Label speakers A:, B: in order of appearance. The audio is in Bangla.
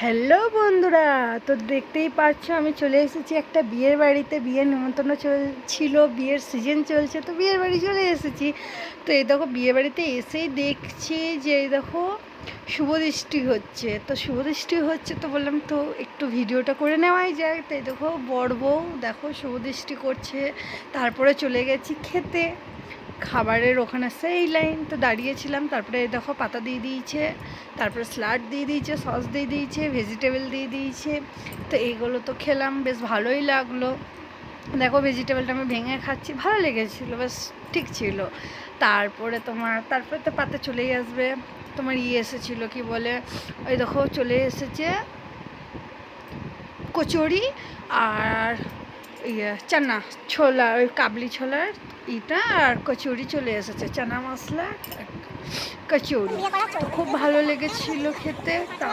A: হ্যালো বন্ধুরা, তো দেখতেই পাচ্ছ আমি চলে এসেছি একটা বিয়ের বাড়িতে। বিয়ের নিমন্ত্রণ ছিল, বিয়ের সিজন চলছে, তো বিয়ের বাড়ি চলে এসেছি। তো এই দেখো বিয়ে বাড়িতে এসেই দেখছি যে এই দেখো শুভদৃষ্টি হচ্ছে। তো শুভদৃষ্টি হচ্ছে তো বললাম তো একটু ভিডিওটা করে নেওয়াই যায়। তো এই দেখো বর বউ দেখো শুভদৃষ্টি করছে, তারপরে চলে গেছি খেতে। খাবারের ওখানে সেই লাইন, তো দাঁড়িয়েছিলাম। তারপরে দেখো পাতা দিয়ে দিয়েছে, তারপরে স্যালাড দিয়ে দিয়েছে, সস দিয়ে দিয়েছে, ভেজিটেবল দিয়ে দিয়েছে। তো এইগুলো তো খেলাম, বেশ ভালোই লাগলো। দেখো ভেজিটেবলটা আমি ভেঙে খাচ্ছি, ভালো লেগেছিলো, বেশ ঠিক ছিল। তারপরে তো পাতে চলেই আসবে তোমার এসেছিলো কি বলে, ওই দেখো চলে এসেছে কচুরি আর চানা ছোলা, ওই কাবলি ছোলার আর কচুরি চলে এসেছে, চানা মশলা কচুরি। তো খুব ভালো লেগেছিল খেতে।